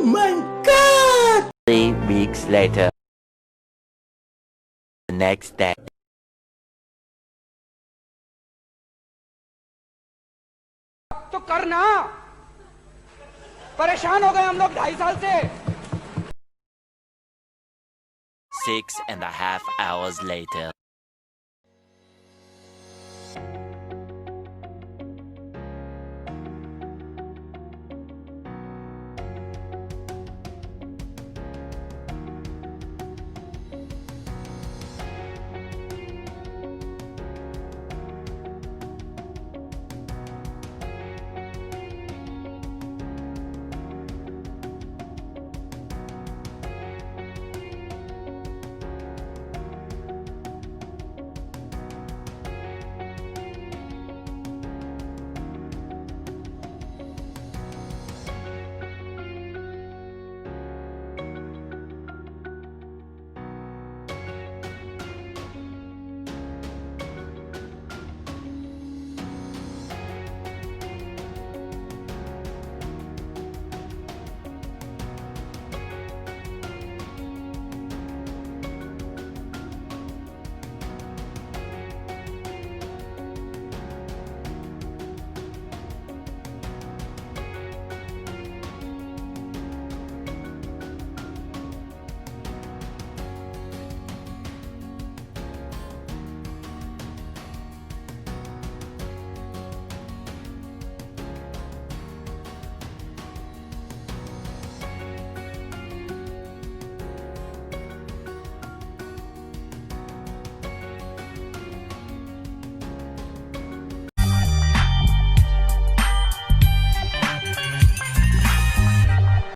my God! 3 weeks later. The next day. तो करना, परेशान हो गए हम लोग 2.5 साल से। 6.5 hours later.